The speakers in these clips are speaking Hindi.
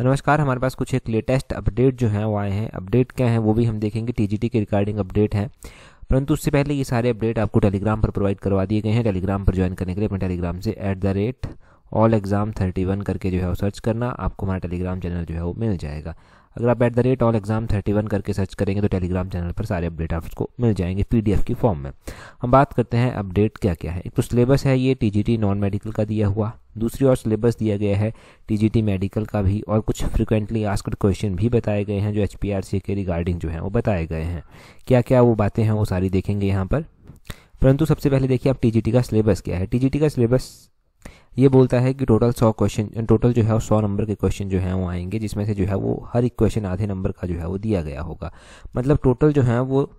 नमस्कार, हमारे पास कुछ एक लेटेस्ट अपडेट जो है वो आए हैं। अपडेट क्या है वो भी हम देखेंगे, टीजीटी के रिगार्डिंग अपडेट है। परंतु उससे पहले ये सारे अपडेट आपको टेलीग्राम पर प्रोवाइड करवा दिए गए हैं। टेलीग्राम पर ज्वाइन करने के लिए अपने टेलीग्राम से @allexam31 करके जो है वो सर्च करना, आपको हमारा टेलीग्राम चैनल जो है वो मिल जाएगा। अगर आप @allexam31 करके सर्च करेंगे तो टेलीग्राम चैनल पर सारे अपडेट आपको मिल जाएंगे PDF की फॉर्म में। हम बात करते हैं अपडेट क्या क्या है। एक तो सिलेबस है ये टीजीटी नॉन मेडिकल का दिया हुआ, दूसरी ओर सिलेबस दिया गया है टीजीटी मेडिकल का भी, और कुछ फ्रिक्वेंटली आस्क्ड क्वेश्चन भी बताए गए हैं जो HPRC के रिगार्डिंग जो है वो बताए गए हैं। क्या क्या वो बातें हैं वो सारी देखेंगे यहाँ पर। परंतु सबसे पहले देखिए आप टीजीटी का सिलेबस क्या है। टीजीटी का सिलेबस ये बोलता है कि टोटल 100 क्वेश्चन, टोटल जो है वो 100 नंबर के क्वेश्चन जो है वो आएंगे, जिसमें से जो है वो हर एक क्वेश्चन आधे नंबर का जो है वो दिया गया होगा। मतलब टोटल जो है वो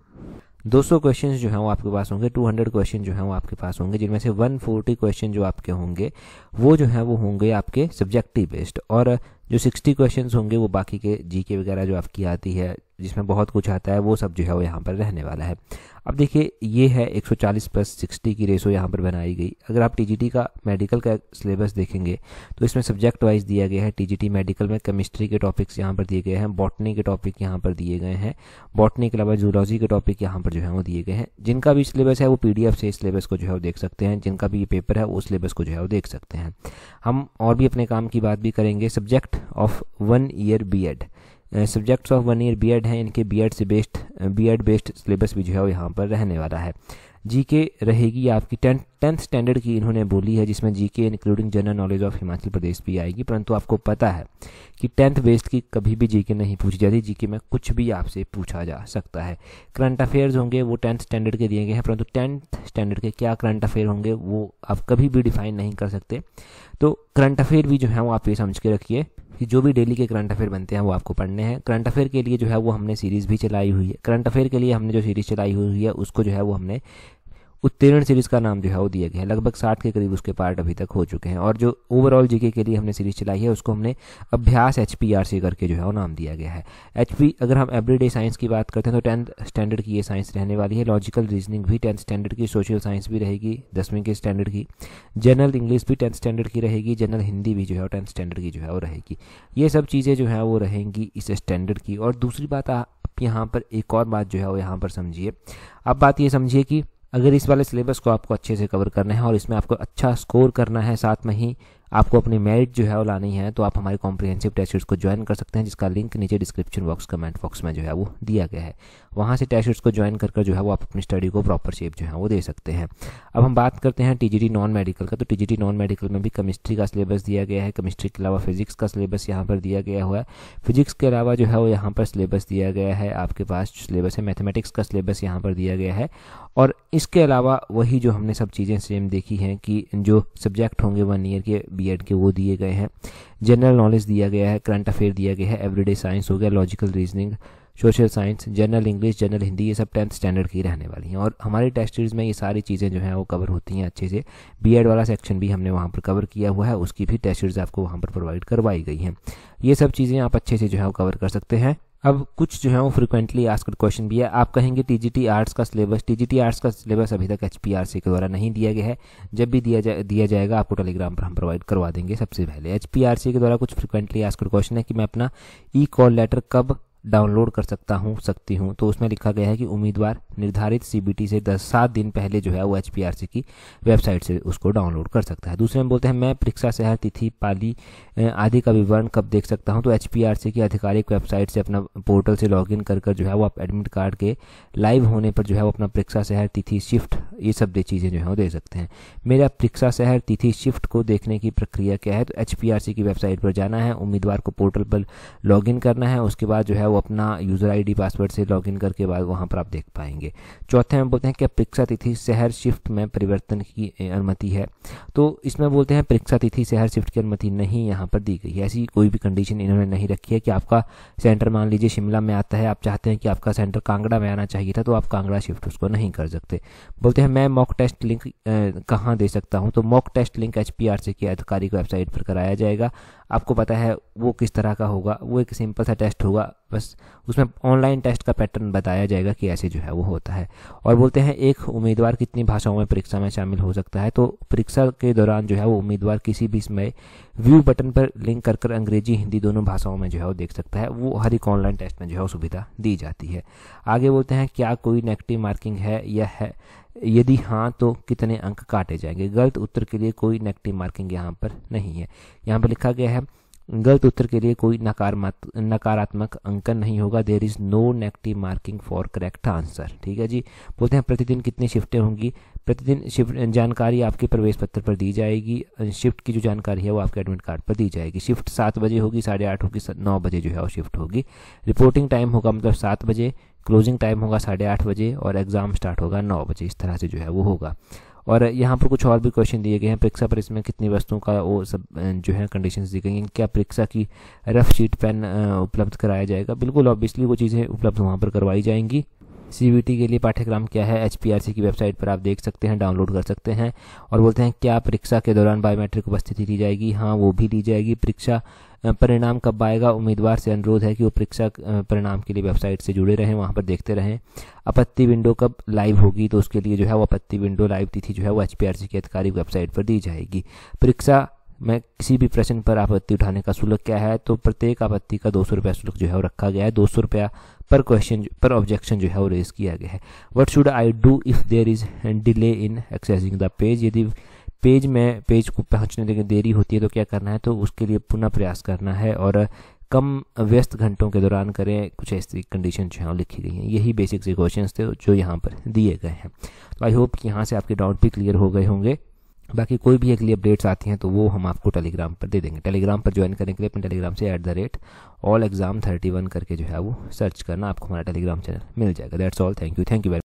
200 क्वेश्चन जो हैं वो आपके पास होंगे, 200 क्वेश्चन जो हैं वो आपके पास होंगे, जिनमें से 140 क्वेश्चन जो आपके होंगे वो जो है वो होंगे आपके सब्जेक्टिव बेस्ड, और जो 60 क्वेश्चन होंगे वो बाकी के जीके वगैरह जो आपकी आती है जिसमें बहुत कुछ आता है वो सब जो है वो यहाँ पर रहने वाला है। अब देखिए ये है 140+60 की रेशो यहाँ पर बनाई गई। अगर आप टीजीटी का मेडिकल का सिलेबस देखेंगे तो इसमें सब्जेक्ट वाइज दिया गया है। टीजीटी मेडिकल में केमिस्ट्री के टॉपिक्स यहाँ पर दिए गए हैं, बॉटनी के टॉपिक यहाँ पर दिए गए हैं, बॉटनी के अलावा जूलॉजी के टॉपिक यहाँ पर जो है वो दिए गए हैं। जिनका भी सिलेबस है वो PDF से सिलेबस को जो है वो देख सकते हैं, जिनका भी ये पेपर है वो सिलेबस को जो है वो देख सकते हैं। हम और भी अपने काम की बात भी करेंगे। Subject of 1 year B.Ed, subjects of 1 year B.Ed हैं, इनके B.Ed बेस्ड सिलेबस भी जो है वो यहाँ पर रहने वाला है। जीके रहेगी आपकी 10th स्टैंडर्ड की इन्होंने बोली है, जिसमें GK including general knowledge of Himachal Pradesh भी आएगी। परंतु आपको पता है कि 10th बेस्ड की कभी भी जीके नहीं पूछी जाती, जीके में कुछ भी आपसे पूछा जा सकता है। करंट अफेयर्स होंगे वो 10th स्टैंडर्ड के दिए गए हैं, परंतु 10th स्टैंडर्ड के क्या करंट अफेयर होंगे वो आप कभी भी डिफाइन नहीं कर सकते। तो करंट अफेयर भी जो है वो आप ये समझ के रखिए कि जो भी डेली के करंट अफेयर बनते हैं वो आपको पढ़ने हैं। करंट अफेयर के लिए जो है वो हमने सीरीज़ भी चलाई हुई है। करंट अफेयर के लिए हमने जो सीरीज़ चलाई हुई है उसको जो है वो हमने उत्तीर्ण सीरीज़ का नाम जो है वो दिया गया है। लगभग 60 के करीब उसके पार्ट अभी तक हो चुके हैं, और जो ओवरऑल जीके के लिए हमने सीरीज़ चलाई है उसको हमने अभ्यास HPRC करके जो है वो नाम दिया गया है। अगर हम एवरीडे साइंस की बात करते हैं तो 10th स्टैंडर्ड की ये साइंस रहने वाली है। लॉजिकल रीजनिंग भी 10th स्टैंडर्ड की, सोशल साइंस भी रहेगी 10वीं के स्टैंडर्ड की, जनरल इंग्लिश भी 10th स्टैंडर्ड की रहेगी, जनरल हिंदी भी जो है 10th स्टैंडर्ड की जो है वो रहेगी। ये सब चीज़ें जो है वो रहेंगी इस स्टैंडर्ड की। और दूसरी बात आप यहाँ पर एक और बात जो है वो यहाँ पर समझिए। आप बात ये समझिए कि अगर इस वाले सिलेबस को आपको अच्छे से कवर करना है और इसमें आपको अच्छा स्कोर करना है, साथ में ही आपको अपनी मेरिट जो है वो लानी है, तो आप हमारे कॉम्प्रिहेंसिव टेस्ट सीरीज को ज्वाइन कर सकते हैं, जिसका लिंक नीचे डिस्क्रिप्शन बॉक्स कमेंट बॉक्स में जो है वो दिया गया है। वहाँ से टेस्ट सीरीज को ज्वाइन कर जो है वो आप अपनी स्टडी को प्रॉपर शेप जो है वो दे सकते हैं। अब हम बात करते हैं टीजीटी नॉन मेडिकल का। तो टीजीटी नॉन मेडिकल में भी केमिस्ट्री का सिलेबस दिया गया है, केमिस्ट्री के अलावा फिजिक्स का सिलेबस यहाँ पर दिया गया हुआ है। फिजिक्स के अलावा जो है वो यहाँ पर सिलेबस दिया गया है, आपके पास सिलेबस है मैथमेटिक्स का सिलेबस यहाँ पर दिया गया है। और इसके अलावा वही जो हमने सब चीज़ें सेम देखी हैं कि जो सब्जेक्ट होंगे 1 ईयर के B.Ed के वो दिए गए हैं। जनरल नॉलेज दिया गया है, करंट अफेयर दिया गया है, एवरीडे साइंस हो गया, logical reasoning, social science, general English, general Hindi, ये सब 10th स्टैंडर्ड की रहने वाली हैं। और हमारी टेस्ट सीरीज में ये सारी चीज़ें जो हैं वो कवर होती हैं अच्छे से। B.Ed वाला सेक्शन भी हमने वहाँ पर कवर किया हुआ है, उसकी भी टेस्ट सीरीज आपको वहाँ पर प्रोवाइड करवाई गई हैं। ये सब चीज़ें आप अच्छे से जो है वो कवर कर सकते हैं। अब कुछ जो है वो फ्रिक्वेंटली आस्क्ड क्वेश्चन भी है। आप कहेंगे टीजीटी आर्ट्स का सिलेबस, टीजीटी आर्ट्स का सिलेबस अभी तक HPRC के द्वारा नहीं दिया गया है। जब भी दिया जाएगा आपको टेलीग्राम पर हम प्रोवाइड करवा देंगे। सबसे पहले HPRC के द्वारा कुछ फ्रिक्वेंटली आस्क्ड क्वेश्चन है कि मैं अपना कॉल लेटर कब डाउनलोड कर सकती हूँ। तो उसमें लिखा गया है कि उम्मीदवार निर्धारित CBT से 7 दिन पहले जो है वो HPRC की वेबसाइट से उसको डाउनलोड कर सकता है। दूसरे में बोलते हैं मैं परीक्षा शहर, तिथि, पाली आदि का विवरण कब देख सकता हूँ। तो HPRC की आधिकारिक वेबसाइट से अपना पोर्टल से लॉगिन कर जो है वो आप एडमिट कार्ड के लाइव होने पर जो है वो अपना परीक्षा शहर, तिथि, शिफ्ट, ये सब चीज़ें जो है वो दे सकते हैं। मेरा परीक्षा शहर, तिथि, शिफ्ट को देखने की प्रक्रिया क्या है। तो HPRC की वेबसाइट पर जाना है, उम्मीदवार को पोर्टल पर लॉगिन करना है, उसके बाद जो है वो अपना यूज़र ID पासवर्ड से लॉगिन करके बाद वहाँ पर आप देख पाएंगे। चौथे में बोलते हैं कि परीक्षा तिथि, शहर, शिफ्ट में परिवर्तन की अनुमति है। तो इसमें बोलते हैं परीक्षा तिथि, शहर, शिफ्ट की अनुमति नहीं यहाँ पर दी गई है। ऐसी कोई भी कंडीशन इन्होंने नहीं रखी है कि आपका सेंटर मान लीजिए शिमला में आता है, आप चाहते हैं कि आपका सेंटर कांगड़ा में आना चाहिए था, तो आप कांगड़ा शिफ्ट उसको नहीं कर सकते। बोलते हैं मैं मॉक टेस्ट लिंक कहाँ दे सकता हूँ। तो मॉक टेस्ट लिंक HPRC की आधिकारिक वेबसाइट पर कराया जाएगा। आपको पता है वो किस तरह का होगा, वो एक सिंपल सा टेस्ट होगा। बस उसमें ऑनलाइन टेस्ट का पैटर्न बताया जाएगा कि ऐसे जो है वो होता है। और बोलते हैं एक उम्मीदवार कितनी भाषाओं में परीक्षा में शामिल हो सकता है। तो परीक्षा के दौरान जो है वो उम्मीदवार किसी भी समय व्यू बटन पर लिंक कर अंग्रेजी हिंदी दोनों भाषाओं में जो है वो देख सकता है। वो हर एक ऑनलाइन टेस्ट में जो है वो सुविधा दी जाती है। आगे बोलते हैं क्या कोई नेगेटिव मार्किंग है या है, यदि हाँ तो कितने अंक काटे जाएंगे। गलत उत्तर के लिए कोई नेगेटिव मार्किंग यहाँ पर नहीं है। यहाँ पर लिखा गया है गलत उत्तर के लिए कोई नकारात्मक अंकन नहीं होगा। There is no negative marking for correct answer. ठीक है जी। बोलते हैं प्रतिदिन कितनी शिफ्टें होंगी। प्रतिदिन शिफ्ट जानकारी आपके प्रवेश पत्र पर दी जाएगी। शिफ्ट की जो जानकारी है वो आपके एडमिट कार्ड पर दी जाएगी। शिफ्ट 7 बजे होगी, 8:30 होगी, 9 बजे जो है वो शिफ्ट होगी। रिपोर्टिंग टाइम होगा मतलब 7 बजे, क्लोजिंग टाइम होगा 8:30 बजे और एग्जाम स्टार्ट होगा 9 बजे। इस तरह से जो है वो होगा। और यहाँ पर कुछ और भी क्वेश्चन दिए गए हैं। परीक्षा पर इसमें कितनी वस्तुओं का वो सब जो है कंडीशंस दी गई हैं। क्या परीक्षा की रफ शीट पेन उपलब्ध कराया जाएगा। बिल्कुल ऑब्वियसली वो चीज़ें उपलब्ध वहाँ पर करवाई जाएंगी। CBT के लिए पाठ्यक्रम क्या है, HPRC की वेबसाइट पर आप देख सकते हैं, डाउनलोड कर सकते हैं। और बोलते हैं क्या परीक्षा के दौरान बायोमेट्रिक उपस्थिति ली जाएगी। हाँ वो भी ली जाएगी। परीक्षा परिणाम कब आएगा। उम्मीदवार से अनुरोध है कि वो परीक्षा परिणाम के लिए वेबसाइट से जुड़े रहें, वहाँ पर देखते रहें। आपत्ति विंडो कब लाइव होगी, तो उसके लिए जो है वो आपत्ति विंडो लाइव तिथि जो है वो HPRC की आधिकारिक वेबसाइट पर दी जाएगी। परीक्षा में किसी भी प्रश्न पर आपत्ति उठाने का शुल्क क्या है। तो प्रत्येक आपत्ति का 200 रुपया शुल्क जो है वो रखा गया है। 200 रुपया पर क्वेश्चन पर ऑब्जेक्शन जो है वो रेज किया गया है। What should I do if there is delay in accessing the page. यदि पेज को पहुंचने में देरी होती है तो क्या करना है, तो उसके लिए पुनः प्रयास करना है और कम व्यस्त घंटों के दौरान करें। कुछ ऐसी कंडीशन जो है लिखी गई हैं। यही बेसिक से क्वेश्चंस थे जो यहाँ पर दिए गए हैं। तो आई होप कि यहाँ से आपके डाउट भी क्लियर हो गए होंगे। बाकी कोई भी अगली अपडेट्स आती हैं तो वो हम आपको टेलीग्राम पर दे देंगे। टेलीग्राम पर ज्वाइन करने के लिए अपने टेलीग्राम से @allexam31 करके जो है वो सर्च करना, आपको हमारा टेलीग्राम चैनल मिल जाएगा। That's all. Thank you very